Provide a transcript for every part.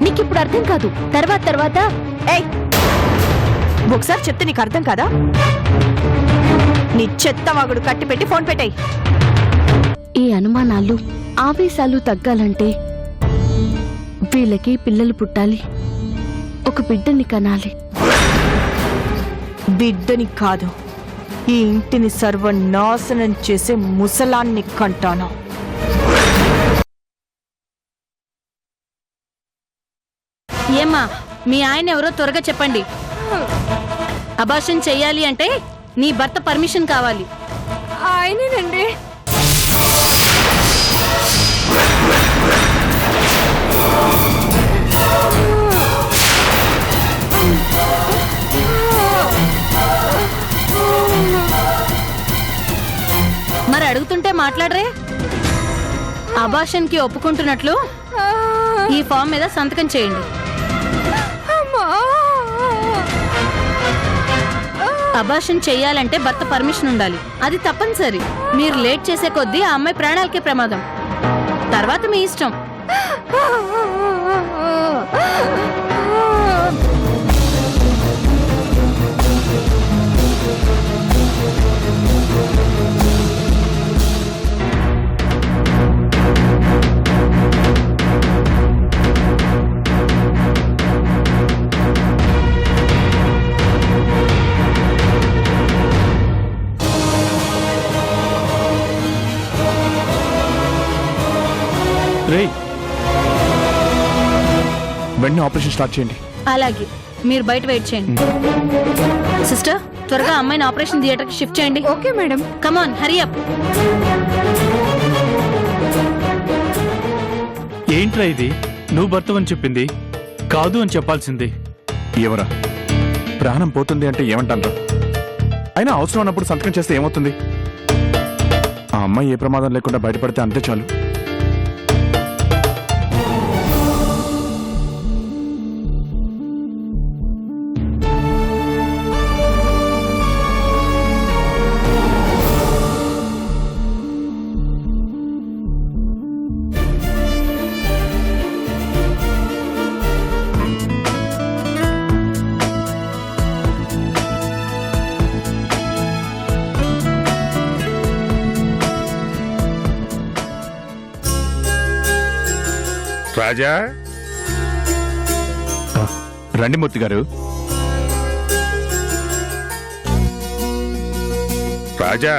నీకిప్పుడు అర్థం కాదు, తర్వాత ఏయ్, ఒకసారి చెప్తే నీకు అర్థం కాదా? నీ చెత్త వాగుడు కట్టిపెట్టి ఫోన్ పెట్టాయి. ఈ అనుమానాలు ఆవేశాలు తగ్గాలంటే వీళ్ళకి పిల్లలు పుట్టాలి, ఒక బిడ్డని కనాలి. బిడ్డని కాదు, ఈ ఇంటిని సర్వనాశనం చేసే ముసలాన్ని కంటాను. ఏమ్మా, మీ ఆయన ఎవరో త్వరగా చెప్పండి. అబార్షన్ చెయ్యాలి అంటే నీ భర్త పర్మిషన్ కావాలి. ఆయనేనండి. మరి అడుగుతుంటే మాట్లాడరే? అబార్షన్ కి ఒప్పుకుంటున్నట్లు ఈ ఫామ్ మీద సంతకం చేయండి. అబార్షన్ చెయ్యాలంటే భర్త పర్మిషన్ ఉండాలి, అది తప్పనిసరి. మీరు లేట్ చేసే కొద్దీ ఆ అమ్మాయి ప్రాణాలకే ప్రమాదం. తర్వాత మీ ఇష్టం. వెంటనే ఆపరేషన్ స్టార్ట్ చేయండి. అలాగే, మీరు బయట వెయిట్ చేయండి. సిస్టర్, త్వరగా అమ్మాయిని ఆపరేషన్ థియేటర్ కి షిఫ్ట్ చేయండి. Okay madam. Come on, hurry up. ఏంట్రా ఇది? నువ్వు భర్తవని చెప్పింది కాదు అని చెప్పాల్సింది. ఎవరా? ప్రాణం పోతుంది అంటే ఏమంటారా? అయినా అవసరం అన్నప్పుడు సంతకం చేస్తే ఏమవుతుంది? ఆ అమ్మాయి ఏ ప్రమాదం లేకుండా బయటపడితే అంతే చాలు. రాజా, రండి మూర్తి గారు. రాజా,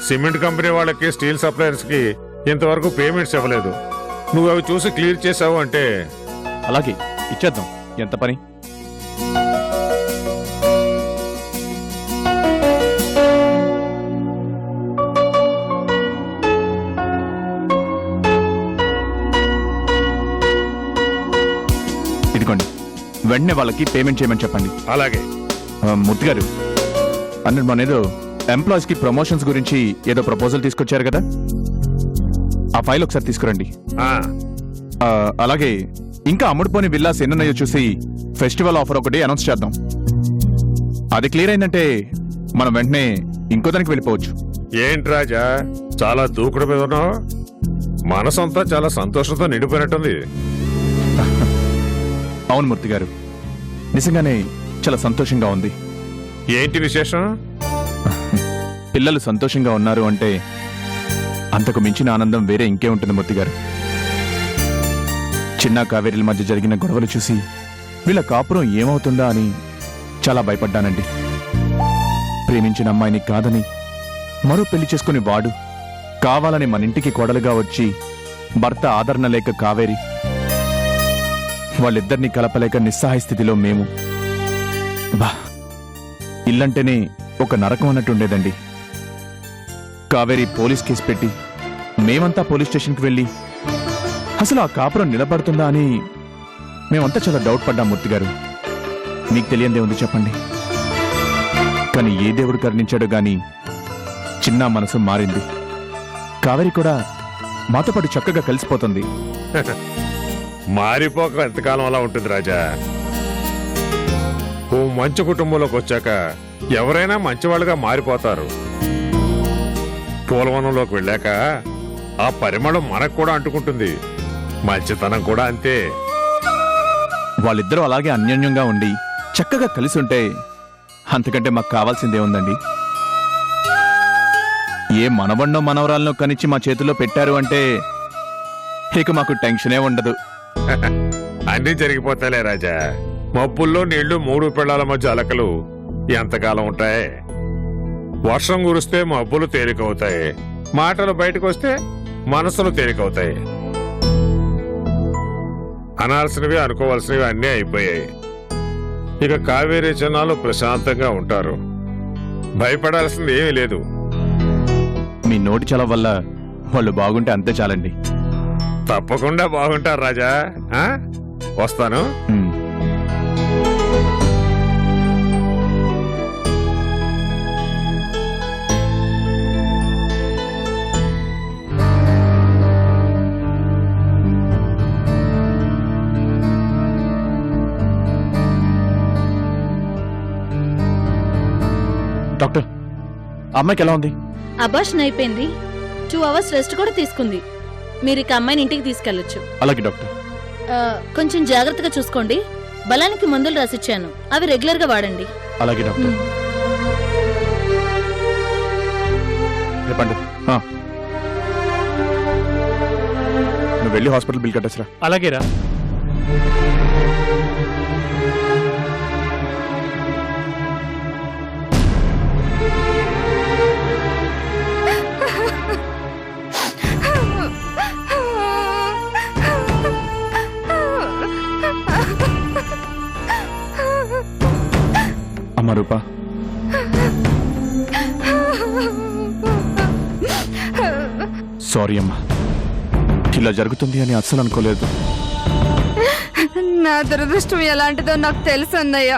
సిమెంట్ కంపెనీ వాళ్ళకి స్టీల్ సప్లయర్స్ కి ఇంతవరకు పేమెంట్స్ ఇవ్వలేదు. నువ్వు అవి చూసి క్లియర్ చేసావు అంటే అలాగే ఇచ్చేద్దాం. ఎంత పని? ఇదిగోండి, వెంటనే వాళ్ళకి పేమెంట్ చేయమని చెప్పండి. అలాగే. మూర్తి గారు, అన్నట్టు మన ఏదో ఎంప్లాయీస్ కి ప్రమోషన్స్ గురించి ఏదో ప్రపోజల్ తీసుకొచ్చారు కదా, ఆ ఫైల్ ఒకసారి తీసుకురండి. అలాగే ఇంకా అమ్ముడుపోని విల్లాస్ ఎన్నున్నాయో చూసి ఫెస్టివల్ ఆఫర్ ఒకటి అనౌన్స్ చేద్దాం. అది క్లియర్ అయిందంటే మనం వెంటనే ఇంకో దానికి వెళ్ళిపోవచ్చు. ఏంటి రాజా, చాలా దూకుడు మీద ఉన్నావు? మనసంతా చాలా సంతోషంతో నిండిపోయినట్టుంది. అవును మూర్తి గారు, నిజంగానే చాలా సంతోషంగా ఉంది. ఏంటి విశేషం? పిల్లలు సంతోషంగా ఉన్నారు అంటే అంతకు మించిన ఆనందం వేరే ఇంకే ఉంటుంది మూర్తి గారు. చిన్న కావేరీల మధ్య జరిగిన గొడవలు చూసి వీళ్ళ కాపురం ఏమవుతుందా అని చాలా భయపడ్డానండి. ప్రేమించిన అమ్మాయిని కాదని మరో పెళ్లి చేసుకుని వాడు కావాలని మన ఇంటికి కోడలుగా వచ్చి భర్త ఆదరణ లేక కావేరి, వాళ్ళిద్దరినీ కలపలేక నిస్సహాయ స్థితిలో మేము. బా, ఇల్లంటేనే ఒక నరకం అన్నట్టుండేదండి. కావేరి పోలీస్ కేసు పెట్టి మేమంతా పోలీస్ స్టేషన్కి వెళ్ళి అసలు ఆ కాపురం నిలబడుతుందా అని మేమంతా చాలా డౌట్ పడ్డాం మూర్తి గారు. మీకు తెలియందే ఉంది చెప్పండి. కానీ ఏ దేవుడు కరుణించాడో గాని చిన్న మనసు మారింది. కావేరి కూడా మాతో పాటు చక్కగా కలిసిపోతుంది. మారిపోక ఎంతకాలం అలా ఉంటుంది రాజా. ఓ మంచి కుటుంబంలోకి వచ్చాక ఎవరైనా మంచివాళ్ళుగా మారిపోతారు. పూలవనంలోకి వెళ్ళాక ఆ పరిమళం మనకు కూడా అంటుకుంటుంది. మంచితనం కూడా అంతే. వాళ్ళిద్దరూ అలాగే అన్యోన్యంగా ఉండి చక్కగా కలిసి ఉంటే అంతకంటే మాకు కావాల్సిందే ఉందండి. ఏ మనవన్నో మనవరాలనో కనిచ్చి మా చేతిలో పెట్టారు అంటే ఇక మాకు టెన్షనే ఉండదు. అన్నీ జరిగిపోతాయిలే రాజా. మబ్బుల్లో నీళ్లు మూడు పిల్లల మధ్య అలకలు ఎంతకాలం ఉంటాయి? వర్షం కురిస్తే మబ్బులు తేలికవుతాయి, మాటలు బయటకు వస్తే మనసులు తేలికవుతాయి. అనాల్సినవి అనుకోవాల్సినవి అన్నీ అయిపోయాయి. ఇక కావేరీ జనాలు ప్రశాంతంగా ఉంటారు. భయపడాల్సింది ఏమీ లేదు. మీ నోటి చలవ వల్ల వాళ్ళు బాగుంటే అంతే చాలండి. తప్పకుండా బాగుంటారు రాజా. వస్తాను. ఉమ్. డాక్టర్, అమ్మాయికి ఎలా ఉంది? అబార్షన్ అయిపోయింది. 2 hours రెస్ట్ కూడా తీసుకుంది. మీరు ఇక అమ్మాయిని ఇంటికి తీసుకెళ్లొచ్చు. అలాగే డాక్టర్. కొంచెం జాగ్రత్తగా చూసుకోండి. బలానికి మందులు రాసిచ్చాను, అవి రెగ్యులర్ గా వాడండి. అలాగే డాక్టర్. చెప్పండి. నువ్వు వెళ్ళి హాస్పిటల్ బిల్ కట్టేసరా. అలాగేరా. అమ్మ రూపా, సారీ అమ్మా. ఇలా జరుగుతుంది అని అస్సలు అనుకోలేదు. నా దురదృష్టం ఎలాంటిదో నాకు తెలుసు అన్నయ్య.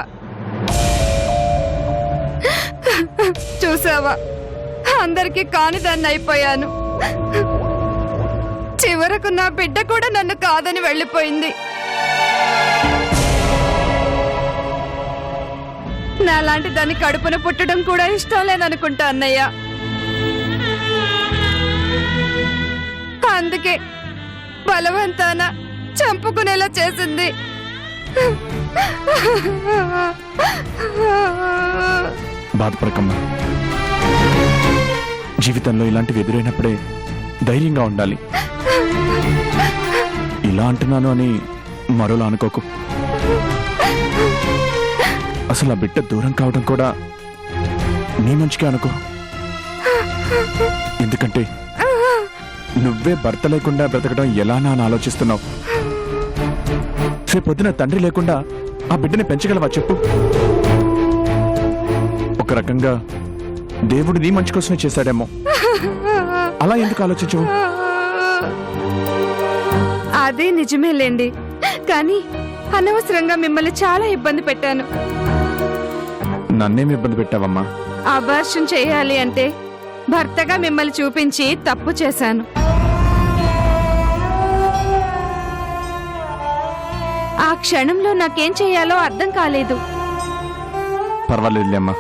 చూసావా, అందరికీ కానిదాన్ని అయిపోయాను. చివరకు నా బిడ్డ కూడా నన్ను కాదని వెళ్ళిపోయింది. నాలాంటి దాన్ని కడుపున పుట్టడం కూడా ఇష్టం లేదనుకుంటా అన్నయ్య. అందుకే బలవంతాన చంపుకునేలా చేసింది. బాధపడకమ్మా. జీవితంలో ఇలాంటివి ఎదురైనప్పుడే ధైర్యంగా ఉండాలి. ఇలా అంటున్నాను అని మరోలా అనుకోకు. అసలు ఆ బిడ్డ దూరం కావడం కూడా నీ మంచిగా అనుకో. ఎందుకంటే నువ్వే భర్త లేకుండా బ్రతకడం ఎలానా అని ఆలోచిస్తున్నావు. రేపొద్దున తండ్రి లేకుండా ఆ బిడ్డని పెంచగలవా చెప్పు? ఒక రకంగా దేవుడు నీ మంచి కోసమే చేశాడేమో. అలా ఎందుకు ఆలోచించవు? అదే నిజమేలేండి, కానీ అనవసరంగా మిమ్మల్ని చాలా ఇబ్బంది పెట్టాను. నన్నేమి ఇబ్బంది పెట్టావమ్మా? అబార్షన్ చేయాలి అంటే భర్తగా మిమ్మల్ని చూపించి తప్పు చేశాను. ఆ క్షణంలో నాకేం చేయాలో అర్థం కాలేదు. పర్వాలేదులేమ్మా.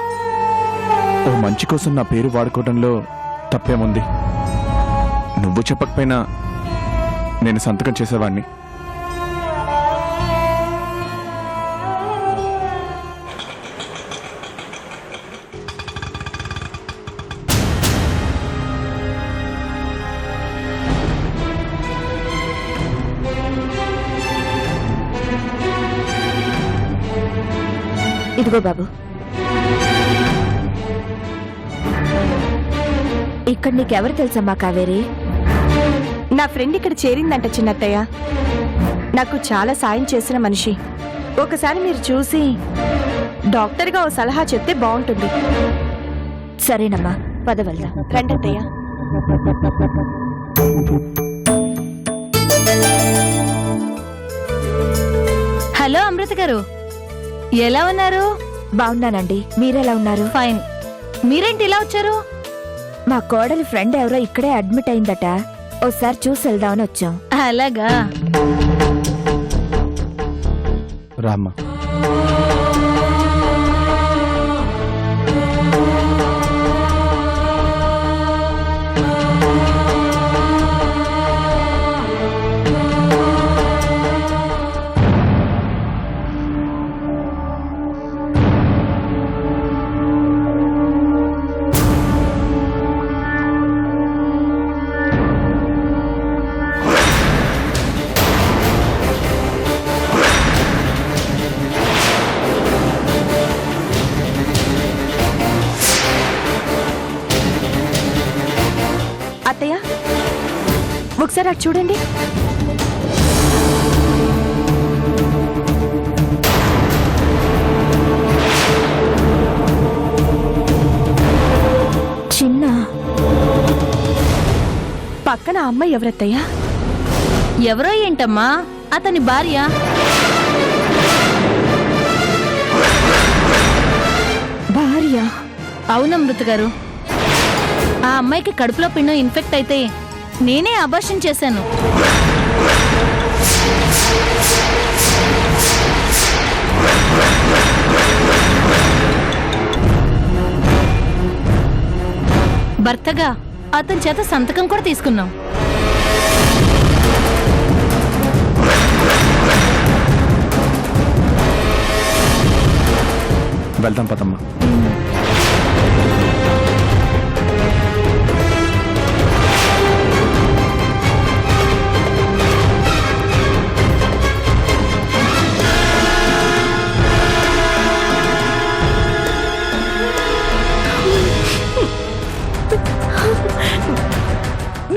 ఓ మంచి కోసం నా పేరు వాడుకోవడంలో తప్పేముంది? నువ్వు చెప్పకపోయినా నేను సంతకం చేసేవాణ్ణి. ఇదిగో బాబు, ఇక్కడ నీకెవరు తెలుసమ్మా కావేరి? నా ఫ్రెండ్ ఇక్కడ చేరిందంట చిన్నత్తయ్య. నాకు చాలా సాయం చేసిన మనిషి. ఒకసారి మీరు చూసి డాక్టర్గా ఓ సలహా చెప్తే బాగుంటుంది. సరేనమ్మా, పద వెళ్దాం. రండత్తయ్య. హలో అమృత గారు, ఎలా ఉన్నారు? బాగున్నానండి, మీరెలా ఉన్నారు? ఫైన్. మీరేంటి ఇలా వచ్చారు? మా కోడలి ఫ్రెండ్ ఎవరో ఇక్కడే అడ్మిట్ అయిందట, ఓసారి చూసి వెళ్దామని వచ్చాం. అలాగా. రామ్మా. ఒకసారి అటు చూడండి. చిన్న పక్కన ఆ అమ్మాయి ఎవరత్తయ్యా? ఎవరో ఏంటమ్మా, అతని భార్య. భార్య? అవునమృత గారు, ఆ అమ్మాయికి కడుపులో పిండం ఇన్ఫెక్ట్ అయితే నేనే అబార్షన్ చేశాను. భర్తగా అతని చేత సంతకం కూడా తీసుకున్నాం. వెళ్దాం పదమ్మా.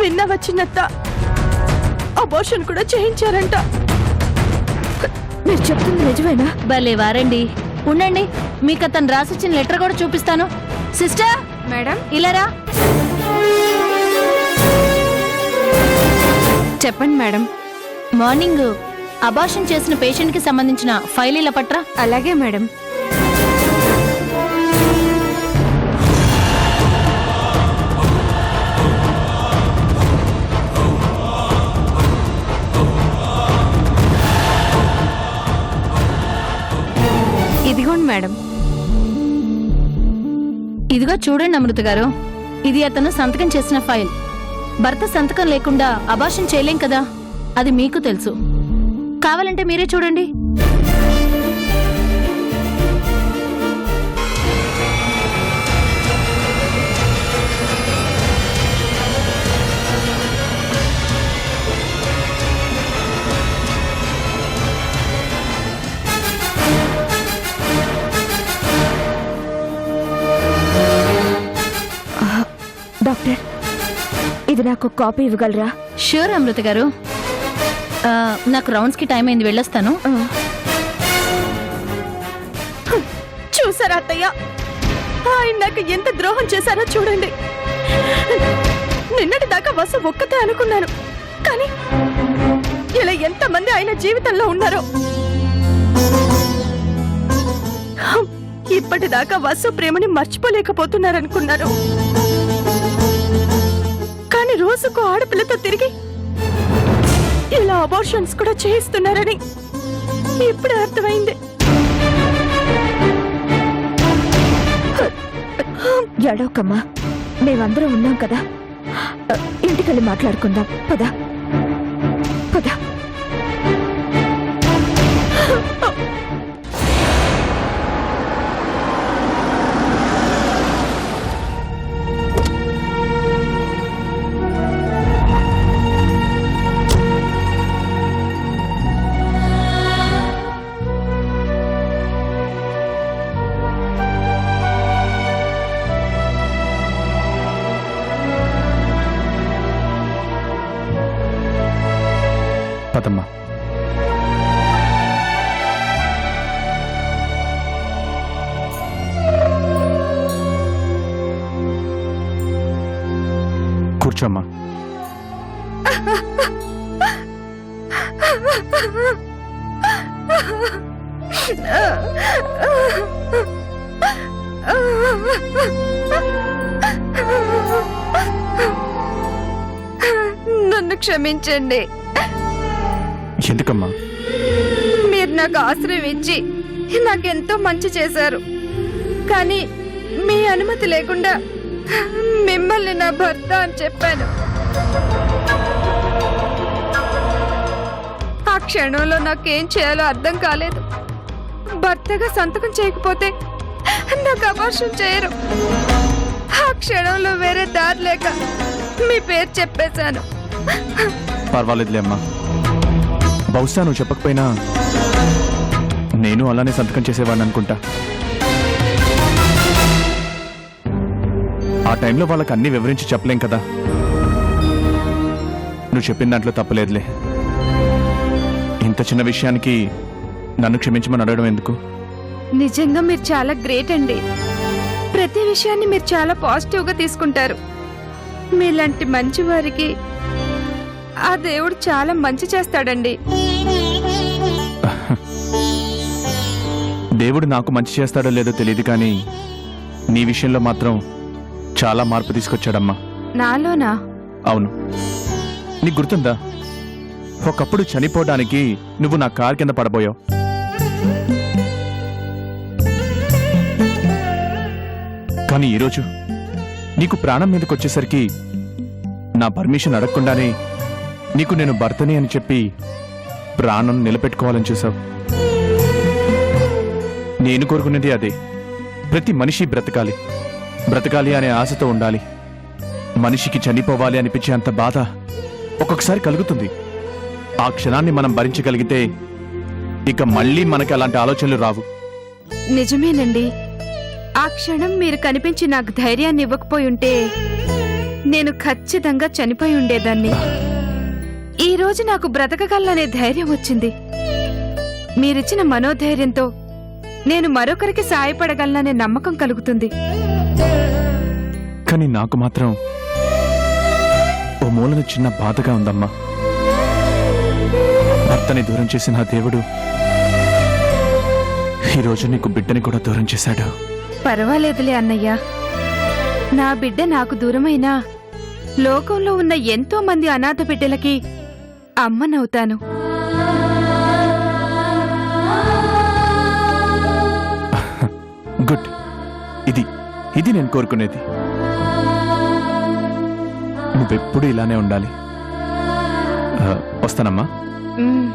విన్నావా చిన్నత్త? అబార్షన్ కూడా చేయించారంట. మీరు చెప్తుంది నిజమేనా? భలే వారండి. ఉండండి, మీకు అతను రాసిచ్చిన లెటర్ కూడా చూపిస్తాను. సిస్టర్, మేడం ఇలారా. చెప్పండి మేడం. మార్నింగ్ అబార్షన్ చేసిన పేషెంట్ కి సంబంధించిన ఫైల్ ఇలా పట్రా. అలాగే మేడం. ఇదిగోండి మేడం. ఇదిగో చూడండి అమృత గారు, ఇది అతను సంతకం చేసిన ఫైల్. భర్త సంతకం లేకుండా అబార్షన్ చేయలేం కదా, అది మీకు తెలుసు. కావాలంటే మీరే చూడండి. డాక్టర్, ఇది నాకు కాపీ ఇవ్వగలరా? ష్యూర్ అమృత గారు. నాకు రౌండ్స్ కి టైం అయింది, వెళ్ళొస్తాను. చూసారా అత్తయ్య, ఆయన నాకు ఎంత ద్రోహం చేశారో చూడండి. నిన్నటి దాకా వసు ఒక్కతే అనుకున్నాను, కానీ ఇలా ఎంతమంది ఆయన జీవితంలో ఉన్నారో. ఇప్పటిదాకా వసు ప్రేమని మర్చిపోలేకపోతున్నారనుకున్నారు, కానీ రోజుకు ఆడపిల్లతో తిరిగి ఇలా అబార్షన్స్ కూడా చేయిస్తున్నారని ఇప్పుడే అర్థమైంది. ఎడవకమ్మా, మేమందరం ఉన్నాం కదా. ఇంటికెళ్ళి మాట్లాడుకుందాం. పద పద. పదమ్మా. కూర్చోమ్మా. నన్ను క్షమించండి. ఎందుకమ్మా? మీరు నాకు ఆశ్రయం ఇచ్చి నాకెంతో మంచి చేశారు, కానీ మీ అనుమతి లేకుండా మిమ్మల్ని నా భర్త అని చెప్పాను. ఆ క్షణంలో నాకేం చేయాలో అర్థం కాలేదు. భర్తగా సంతకం చేయకపోతే నాకు అబార్షన్ చేయరు. ఆ క్షణంలో వేరే దారి లేక మీ పేరు చెప్పేశాను. పర్వాలేదులే అమ్మా, బహుశా నువ్వు చెప్పకపోయినా నేను అలానే సంతకం చేసేవాడిని అనుకుంటా. ఆ టైంలో వాళ్ళకి అన్ని వివరించి చెప్పలేం కదా. నువ్వు చెప్పిన దాంట్లో తప్పలేదులే. ఇంత చిన్న విషయానికి నన్ను క్షమించమని అడగడం ఎందుకు? నిజంగా మీరు చాలా గ్రేట్ అండి. ప్రతి విషయాన్ని మీరు చాలా పాజిటివ్గా తీసుకుంటారు. మీలాంటి మంచి వారికి ఆ దేవుడు చాలా మంచి చేస్తాడండి. దేవుడు నాకు మంచి చేస్తాడో లేదో తెలియదు, కానీ నీ విషయంలో మాత్రం చాలా మార్పు తీసుకొచ్చాడమ్మా. నాలోనా? అవును, నీకు గుర్తుందా? ఒకప్పుడు చనిపోవడానికి నువ్వు నా కారు కింద పడబోయావు. కానీ ఈరోజు నీకు ప్రాణం మీదకి వచ్చేసరికి నా పర్మిషన్ అడగకుండానే నీకు నేను భర్తని అని చెప్పి ప్రాణం నిలబెట్టుకోవాలని చూసావు. నేను కోరుకునేది అదే. ప్రతి మనిషి బ్రతకాలి, బ్రతకాలి అనే ఆశతో ఉండాలి. మనిషికి చనిపోవాలి అనిపించే అంత బాధ ఒక్కొక్కసారి కలుగుతుంది. ఆ క్షణాన్ని మనం భరించగలిగితే ఇక మళ్ళీ మనకి అలాంటి ఆలోచనలు రావు. నిజమేనండి. ఆ క్షణం మీరు కనిపించి నాకు ధైర్యాన్ని ఇవ్వకపోయి ఉంటే నేను ఖచ్చితంగా చనిపోయి ఉండేదాన్ని. ఈ రోజు నాకు బ్రతకగలననే ధైర్యం వచ్చింది. మీరిచ్చిన మనోధైర్యంతో నేను మరొకరికి సాయపడగలననే నమ్మకం కలుగుతుంది. కానీ నాకు మాత్రం ఓ మూలన చిన్న బాధగా ఉందమ్మా. భర్తని దూరం చేసిన ఆ దేవుడు ఈరోజు నీకు బిడ్డని కూడా దూరం చేశాడు. పర్వాలేదులే అన్నయ్య. నా బిడ్డ నాకు దూరమైనా లోకంలో ఉన్న ఎంతో మంది అనాథ బిడ్డలకి అమ్మనవుతాను. గుడ్. ఇది నేను కోరుకునేది. నువ్వెప్పుడు ఇలానే ఉండాలి. వస్తానమ్మా. మ్మ్.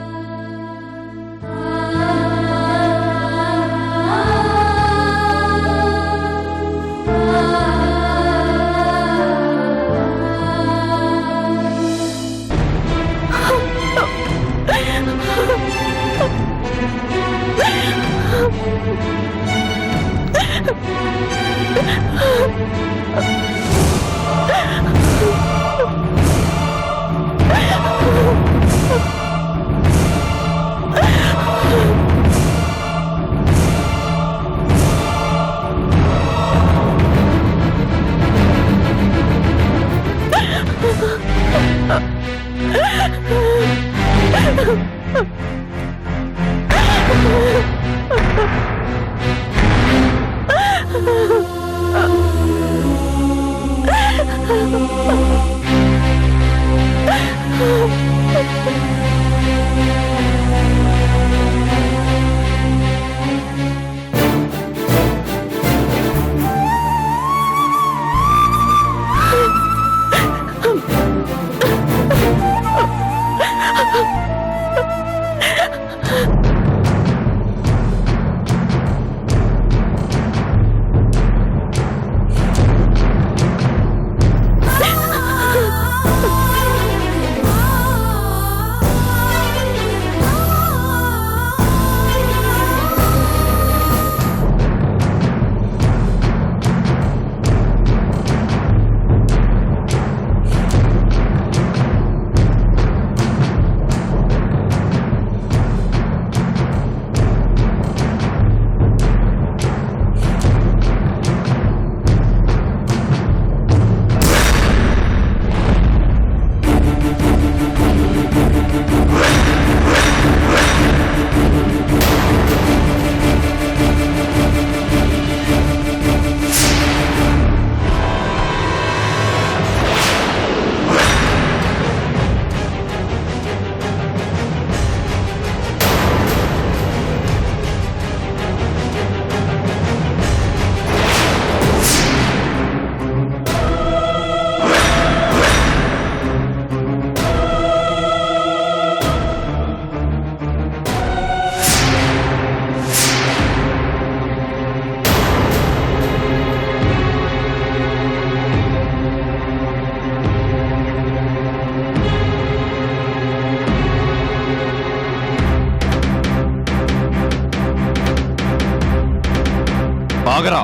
ఆగరా.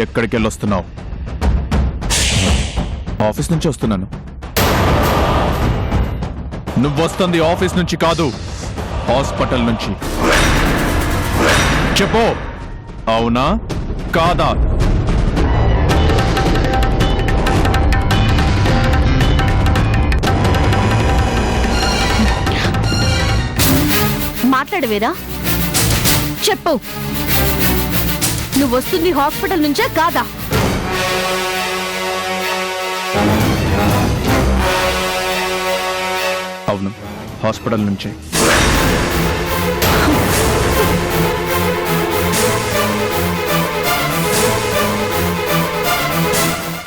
ఎక్కడికి వెళ్ళొస్తున్నావు? ఆఫీస్ నుంచి వస్తున్నాను. నువ్వు వస్తుంది ఆఫీస్ నుంచి కాదు, హాస్పిటల్ నుంచి. చెప్పు, అవునా కాదా? మాట్లాడవేరా? చెప్పు, నువ్వు వస్తుంది హాస్పిటల్ నుంచే కాదా? అవును, హాస్పిటల్ నుంచే.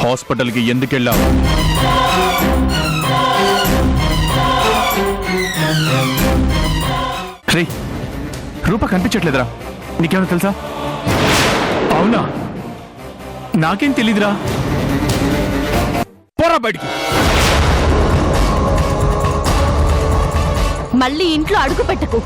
హాస్పిటల్కి ఎందుకెళ్ళావు? రే, రూప కనిపించట్లేదురా. నీకేమైనా తెలుసా? అవునా? నాకేం తెలీదురా. పోరా బయటికి. మళ్ళీ ఇంట్లో అడుగు పెట్టకు.